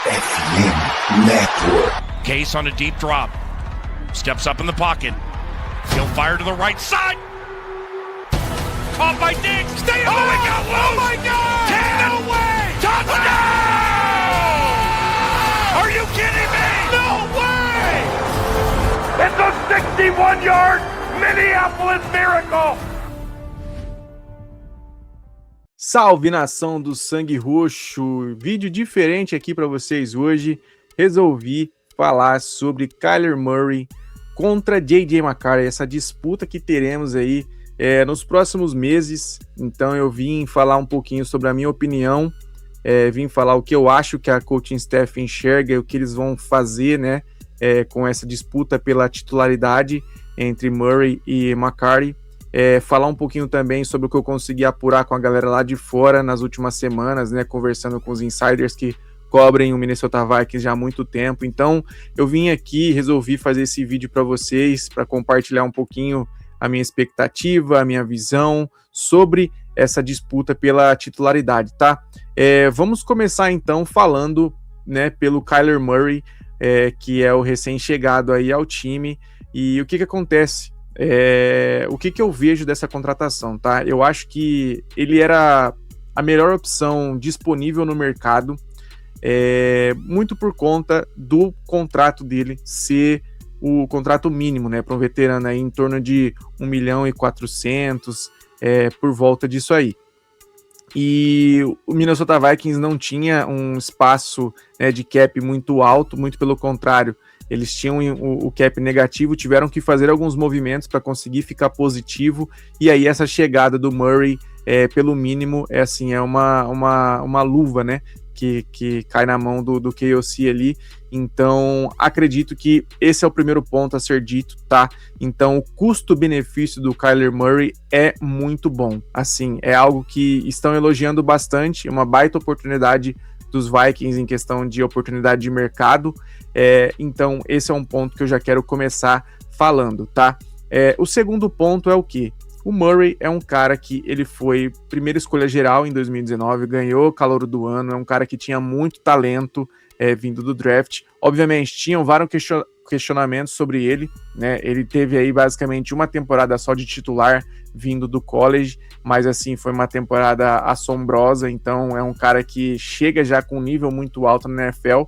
FM Network. Case on a deep drop. Steps up in the pocket. He'll fire to the right side. Caught by Diggs. Stay on. Oh, he got loose. Oh, my God. 10. No way. Touchdown. Are you kidding me? No way. It's a 61-yard Minneapolis Miracle. Salve, nação do sangue roxo! Vídeo diferente aqui para vocês hoje. Resolvi falar sobre Kyler Murray contra J.J. McCarthy, essa disputa que teremos aí nos próximos meses. Então eu vim falar um pouquinho sobre a minha opinião, vim falar o que eu acho que a coaching staff enxerga e o que eles vão fazer, né, com essa disputa pela titularidade entre Murray e McCarthy. Falar um pouquinho também sobre o que eu consegui apurar com a galera lá de fora nas últimas semanas, né, conversando com os insiders que cobrem o Minnesota Vikings já há muito tempo. Então eu vim aqui, resolvi fazer esse vídeo para vocês, para compartilhar um pouquinho a minha expectativa, a minha visão sobre essa disputa pela titularidade, tá? Vamos começar então falando, né, pelo Kyler Murray, que é o recém-chegado aí ao time. E o que acontece? O que eu vejo dessa contratação, tá? Eu acho que ele era a melhor opção disponível no mercado, muito por conta do contrato dele ser o contrato mínimo, né, para um veterano aí em torno de 1.400.000, por volta disso aí. E o Minnesota Vikings não tinha um espaço, né, de cap muito alto, muito pelo contrário, eles tinham o cap negativo, tiveram que fazer alguns movimentos para conseguir ficar positivo, e aí essa chegada do Murray, pelo mínimo, é uma luva, né, que cai na mão do KOC ali. Então acredito que esse é o primeiro ponto a ser dito, tá? Então o custo-benefício do Kyler Murray é muito bom, assim, é algo que estão elogiando bastante, uma baita oportunidade dos Vikings em questão de oportunidade de mercado. Então esse é um ponto que eu já quero começar falando, tá? O segundo ponto é o quê? O Murray é um cara que ele foi primeira escolha geral em 2019, ganhou calouro do ano, é um cara que tinha muito talento vindo do draft. Obviamente, tinham vários questionamentos sobre ele, né? Ele teve aí basicamente uma temporada só de titular vindo do college, mas assim, foi uma temporada assombrosa, então é um cara que chega já com um nível muito alto na NFL,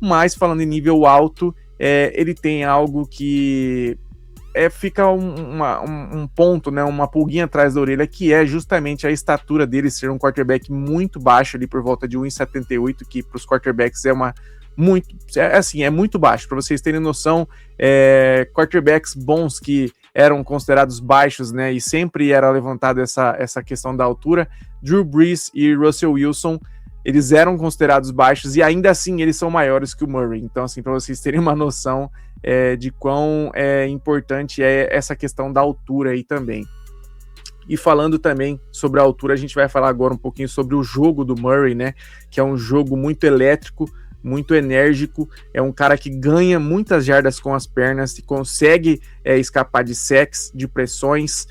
mas falando em nível alto, ele tem algo que fica um ponto, né, uma pulguinha atrás da orelha, que é justamente a estatura dele ser um quarterback muito baixo, ali por volta de 1,78, que para os quarterbacks é muito baixo. Para vocês terem noção, quarterbacks bons que eram considerados baixos, né, e sempre era levantado essa questão da altura, Drew Brees e Russell Wilson, eles eram considerados baixos e ainda assim eles são maiores que o Murray. Então, assim, para vocês terem uma noção de quão importante é essa questão da altura aí também. E falando também sobre a altura, a gente vai falar agora um pouquinho sobre o jogo do Murray, né? Que é um jogo muito elétrico, muito enérgico, é um cara que ganha muitas jardas com as pernas e consegue escapar de sacks, de pressões,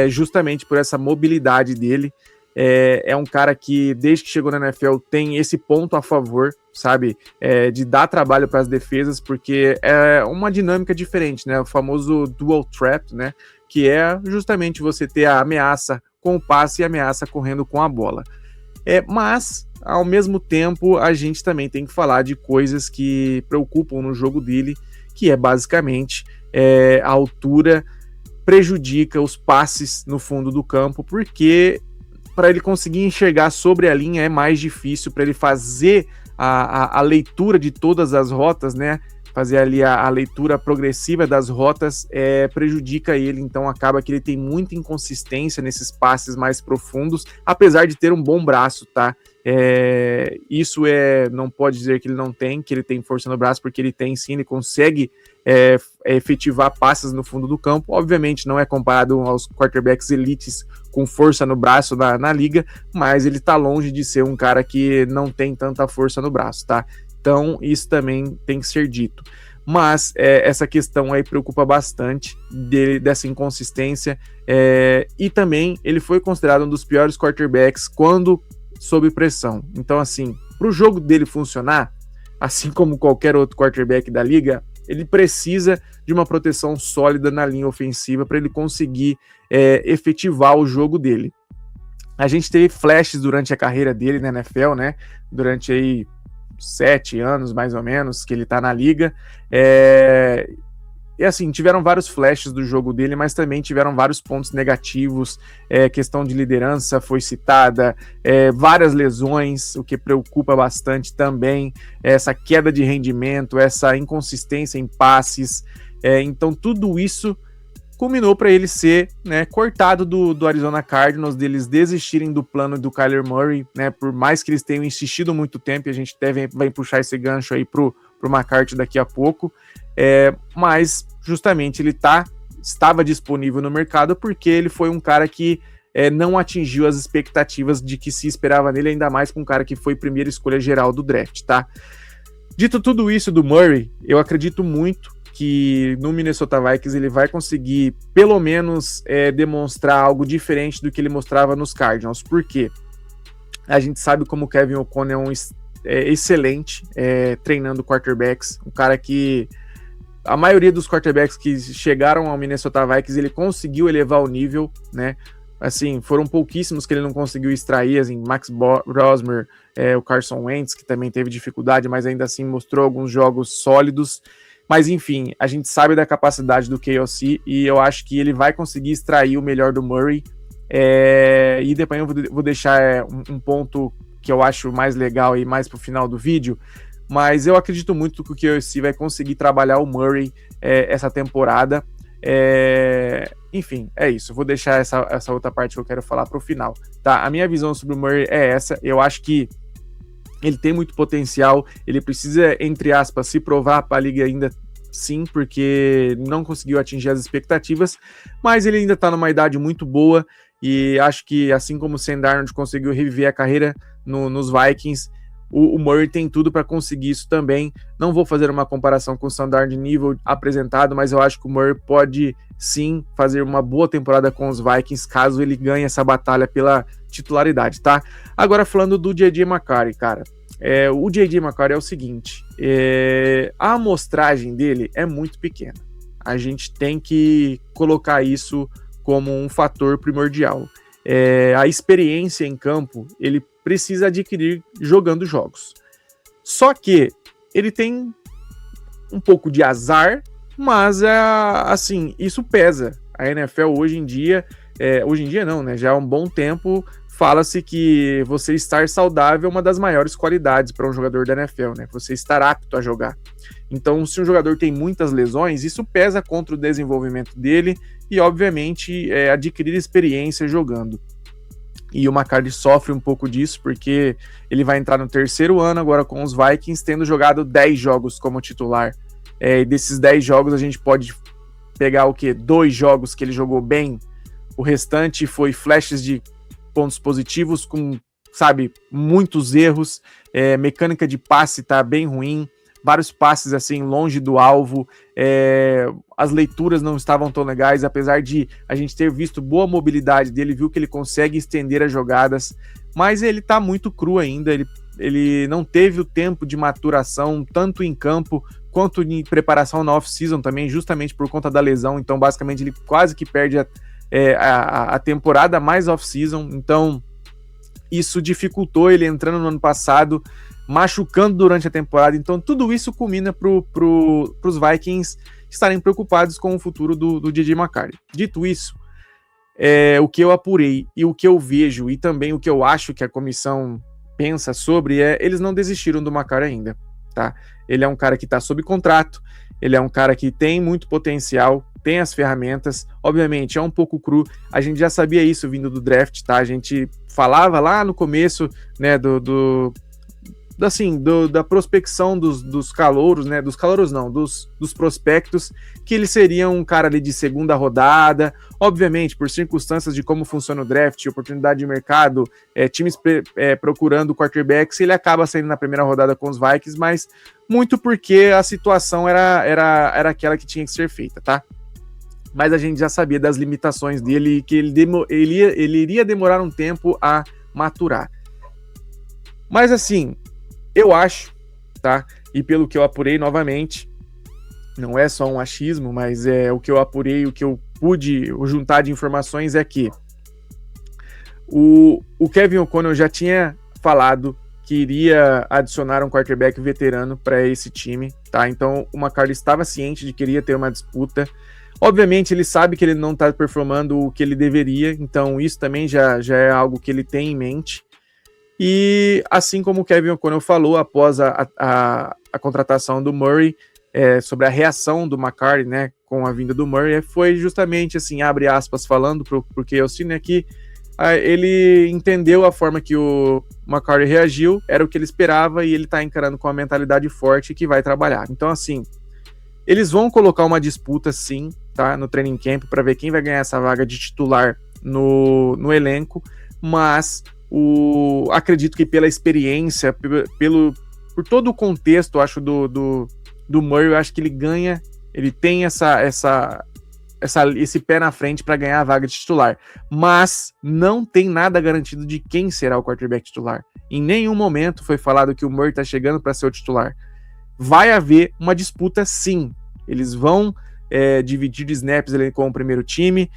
justamente por essa mobilidade dele. É um cara que, desde que chegou na NFL, tem esse ponto a favor, sabe, de dar trabalho para as defesas, porque é uma dinâmica diferente, né, o famoso dual threat, né, que é justamente você ter a ameaça com o passe e a ameaça correndo com a bola. Mas, ao mesmo tempo, a gente também tem que falar de coisas que preocupam no jogo dele, que é basicamente a altura prejudica os passes no fundo do campo, porque para ele conseguir enxergar sobre a linha é mais difícil, para ele fazer a leitura de todas as rotas, né? Fazer ali a leitura progressiva das rotas prejudica ele, então acaba que ele tem muita inconsistência nesses passes mais profundos, apesar de ter um bom braço, tá? Isso não pode dizer que ele não tem, que ele tem força no braço, porque ele tem sim, ele consegue efetivar passes no fundo do campo. Obviamente não é comparado aos quarterbacks elites com força no braço na liga, mas ele tá longe de ser um cara que não tem tanta força no braço, tá? Então isso também tem que ser dito. Mas essa questão aí preocupa bastante dessa inconsistência, e também ele foi considerado um dos piores quarterbacks quando sob pressão. Então, assim, para o jogo dele funcionar, assim como qualquer outro quarterback da liga, ele precisa de uma proteção sólida na linha ofensiva para ele conseguir efetivar o jogo dele. A gente teve flashes durante a carreira dele na NFL, né? Durante aí 7 anos, mais ou menos, que ele tá na liga. E assim, tiveram vários flashes do jogo dele, mas também tiveram vários pontos negativos. Questão de liderança foi citada, várias lesões, o que preocupa bastante também, essa queda de rendimento, essa inconsistência em passes. Então tudo isso culminou para ele ser, né, cortado do Arizona Cardinals, deles desistirem do plano do Kyler Murray, né, por mais que eles tenham insistido muito tempo, e a gente vai puxar esse gancho aí pro McCarthy daqui a pouco, mas justamente ele estava disponível no mercado porque ele foi um cara que não atingiu as expectativas de que se esperava nele, ainda mais com um cara que foi primeira escolha geral do draft, tá? Dito tudo isso do Murray, eu acredito muito que no Minnesota Vikings ele vai conseguir, pelo menos, demonstrar algo diferente do que ele mostrava nos Cardinals. Por quê? A gente sabe como o Kevin O'Connell é excelente treinando quarterbacks, um cara que a maioria dos quarterbacks que chegaram ao Minnesota Vikings, ele conseguiu elevar o nível, né? Assim, foram pouquíssimos que ele não conseguiu extrair, assim, Max Brosmer, o Carson Wentz, que também teve dificuldade, mas ainda assim mostrou alguns jogos sólidos. Mas enfim, a gente sabe da capacidade do KOC e eu acho que ele vai conseguir extrair o melhor do Murray. E depois eu vou deixar um ponto que eu acho mais legal e mais pro final do vídeo, mas eu acredito muito que o KOC vai conseguir trabalhar o Murray essa temporada. Enfim, é isso. Vou deixar essa outra parte que eu quero falar pro final, tá? A minha visão sobre o Murray é essa. Eu acho que ele tem muito potencial, ele precisa, entre aspas, se provar para a liga ainda, sim, porque não conseguiu atingir as expectativas, mas ele ainda está numa idade muito boa, e acho que, assim como o Sam Darnold conseguiu reviver a carreira nos Vikings, o Murray tem tudo para conseguir isso também. Não vou fazer uma comparação com o Sam Darnold de nível apresentado, mas eu acho que o Murray pode, sim, fazer uma boa temporada com os Vikings, caso ele ganhe essa batalha pela titularidade, tá? Agora falando do J.J. McCarthy, cara, o J.J. McCarthy é o seguinte, a amostragem dele é muito pequena, a gente tem que colocar isso como um fator primordial. A experiência em campo, ele precisa adquirir jogando jogos, só que ele tem um pouco de azar, mas assim, isso pesa. A NFL hoje em dia não, né, já há um bom tempo, fala-se que você estar saudável é uma das maiores qualidades para um jogador da NFL, né? Você estar apto a jogar. Então, se um jogador tem muitas lesões, isso pesa contra o desenvolvimento dele e, obviamente, adquirir experiência jogando. E o McCarthy sofre um pouco disso, porque ele vai entrar no 3º ano agora com os Vikings, tendo jogado 10 jogos como titular. E desses 10 jogos, a gente pode pegar o quê? 2 jogos que ele jogou bem, o restante foi flashes de pontos positivos, com, sabe, muitos erros, mecânica de passe tá bem ruim, vários passes assim longe do alvo, as leituras não estavam tão legais, apesar de a gente ter visto boa mobilidade dele, viu que ele consegue estender as jogadas, mas ele tá muito cru ainda, ele não teve o tempo de maturação, tanto em campo quanto em preparação na off-season também, justamente por conta da lesão, então basicamente ele quase que perde a temporada mais off-season, então isso dificultou ele entrando no ano passado, machucando durante a temporada, então tudo isso culmina pros Vikings estarem preocupados com o futuro do J.J. McCarthy. Dito isso, o que eu apurei e o que eu vejo e também o que eu acho que a comissão pensa sobre eles não desistiram do McCarthy ainda, tá? Ele é um cara que está sob contrato, ele é um cara que tem muito potencial, tem as ferramentas, obviamente é um pouco cru, a gente já sabia isso vindo do draft, tá? A gente falava lá no começo, né, da prospecção dos calouros, né, dos prospectos, que ele seria um cara ali de 2ª rodada, obviamente por circunstâncias de como funciona o draft, oportunidade de mercado, times procurando quarterbacks, ele acaba saindo na 1ª rodada com os Vikings, mas muito porque a situação era aquela que tinha que ser feita, tá? Mas a gente já sabia das limitações dele, que ele iria demorar um tempo a maturar. Mas assim, eu acho, tá? e pelo que eu apurei novamente, não é só um achismo, mas é o que eu apurei, o que eu pude juntar de informações é que o Kevin O'Connell já tinha falado que iria adicionar um quarterback veterano para esse time, tá? Então o McCarthy estava ciente de que iria ter uma disputa. Obviamente ele sabe que ele não está performando o que ele deveria, então isso também já é algo que ele tem em mente. E assim como o Kevin O'Connell falou após a contratação do Murray, sobre a reação do McCarthy, né, com a vinda do Murray, foi justamente assim, abre aspas, falando pro Kelsey, né, que ele entendeu a forma que o McCarthy reagiu, era o que ele esperava e ele tá encarando com uma mentalidade forte que vai trabalhar. Então, assim, eles vão colocar uma disputa, sim, tá, no training camp para ver quem vai ganhar essa vaga de titular no elenco, mas acredito que pela experiência, por todo o contexto, acho, do Murray, eu acho que ele ganha, ele tem esse pé na frente para ganhar a vaga de titular, mas não tem nada garantido de quem será o quarterback titular. Em nenhum momento foi falado que o Murray está chegando para ser o titular. Vai haver uma disputa, sim. Eles vão dividir snaps com o primeiro time,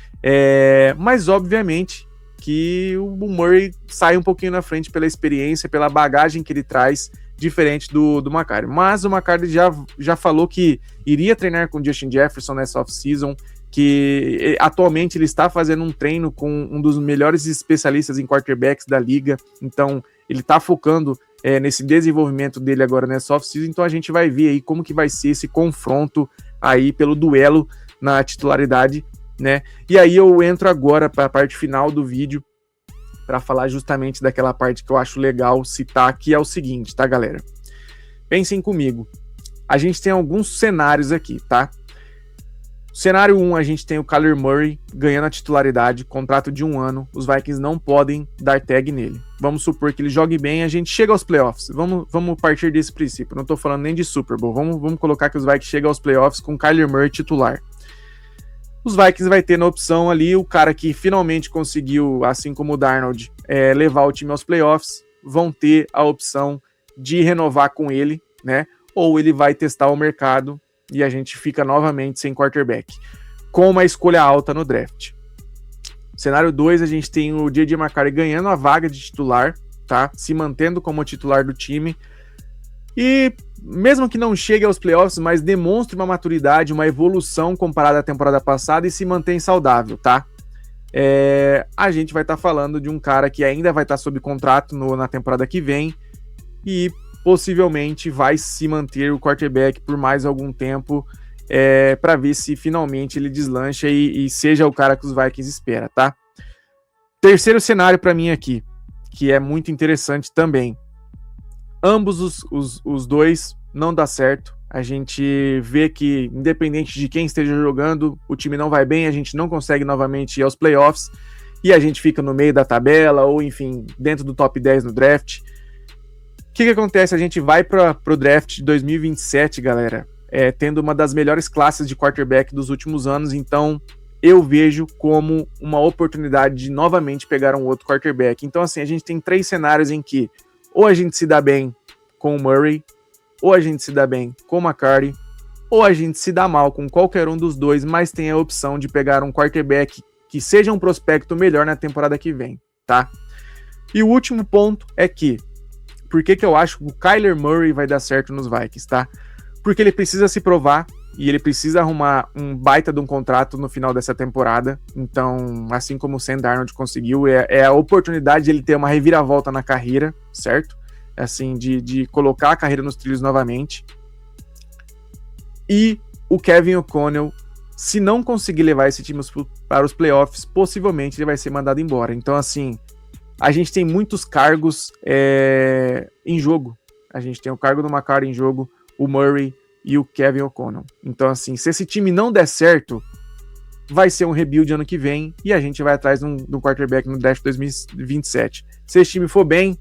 mas obviamente que o Murray sai um pouquinho na frente pela experiência, pela bagagem que ele traz, diferente do McCarthy. Mas o McCarthy já falou que iria treinar com o Justin Jefferson nessa off-season, que atualmente ele está fazendo um treino com um dos melhores especialistas em quarterbacks da liga, então ele está focando nesse desenvolvimento dele agora nessa off-season, então a gente vai ver aí como que vai ser esse confronto aí pelo duelo na titularidade, né? E aí eu entro agora para a parte final do vídeo para falar justamente daquela parte que eu acho legal citar, que é o seguinte, tá, galera? Pensem comigo. A gente tem alguns cenários aqui, tá? Cenário 1, a gente tem o Kyler Murray ganhando a titularidade, contrato de 1 ano, os Vikings não podem dar tag nele. Vamos supor que ele jogue bem, a gente chega aos playoffs. Vamos partir desse princípio, não tô falando nem de Super Bowl, vamos colocar que os Vikings chegam aos playoffs com o Kyler Murray titular. Os Vikings vai ter na opção ali o cara que finalmente conseguiu, assim como o Darnold, levar o time aos playoffs, vão ter a opção de renovar com ele, né? Ou ele vai testar o mercado e a gente fica novamente sem quarterback, com uma escolha alta no draft. Cenário 2, a gente tem o J.J. McCarthy ganhando a vaga de titular, tá? Se mantendo como titular do time. E mesmo que não chegue aos playoffs, mas demonstre uma maturidade, uma evolução comparada à temporada passada e se mantém saudável, tá? A gente vai estar falando de um cara que ainda vai estar sob contrato na temporada que vem e possivelmente vai se manter o quarterback por mais algum tempo para ver se finalmente ele deslancha e seja o cara que os Vikings espera, tá? Terceiro cenário para mim aqui, que é muito interessante também. Ambos os dois não dá certo. A gente vê que, independente de quem esteja jogando, o time não vai bem, a gente não consegue novamente ir aos playoffs e a gente fica no meio da tabela ou, enfim, dentro do top 10 no draft. O que acontece? A gente vai para o draft de 2027, galera, tendo uma das melhores classes de quarterback dos últimos anos, então eu vejo como uma oportunidade de novamente pegar um outro quarterback. Então, assim, a gente tem 3 cenários em que ou a gente se dá bem com o Murray, ou a gente se dá bem com o McCarthy, ou a gente se dá mal com qualquer um dos dois, mas tem a opção de pegar um quarterback que seja um prospecto melhor na temporada que vem, tá? E o último ponto é que, por que eu acho que o Kyler Murray vai dar certo nos Vikings, tá? Porque ele precisa se provar e ele precisa arrumar um baita de um contrato no final dessa temporada. Então, assim como o Sam Darnold conseguiu, é a oportunidade de ele ter uma reviravolta na carreira, certo? Assim, de colocar a carreira nos trilhos novamente. E o Kevin O'Connell, se não conseguir levar esse time para os playoffs, possivelmente ele vai ser mandado embora. Então, assim, a gente tem muitos cargos em jogo. A gente tem o cargo do McCarthy em jogo, o Murray e o Kevin O'Connell. Então, assim, se esse time não der certo, vai ser um rebuild ano que vem e a gente vai atrás do quarterback no draft 2027. Se esse time for bem,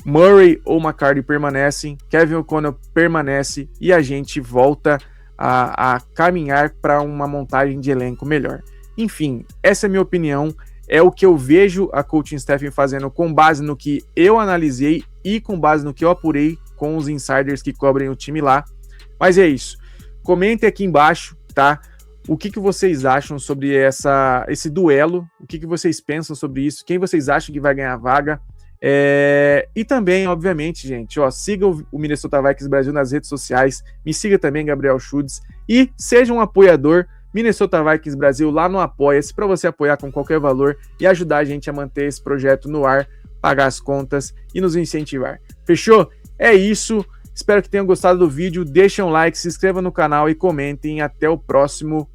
Murray ou McCarthy permanecem, Kevin O'Connell permanece e a gente volta a caminhar para uma montagem de elenco melhor. Enfim, essa é a minha opinião, é o que eu vejo a coaching staff fazendo com base no que eu analisei e com base no que eu apurei com os insiders que cobrem o time lá. Mas é isso. Comentem aqui embaixo, tá? O que vocês acham sobre esse duelo? O que vocês pensam sobre isso? Quem vocês acham que vai ganhar a vaga? E também, obviamente, gente, ó, siga o Minnesota Vikings Brasil nas redes sociais. Me siga também, Gabriel Schultz. E seja um apoiador Minnesota Vikings Brasil lá no Apoia-se, para você apoiar com qualquer valor e ajudar a gente a manter esse projeto no ar, pagar as contas e nos incentivar. Fechou? É isso. Espero que tenham gostado do vídeo. Deixem um like, se inscrevam no canal e comentem. Até o próximo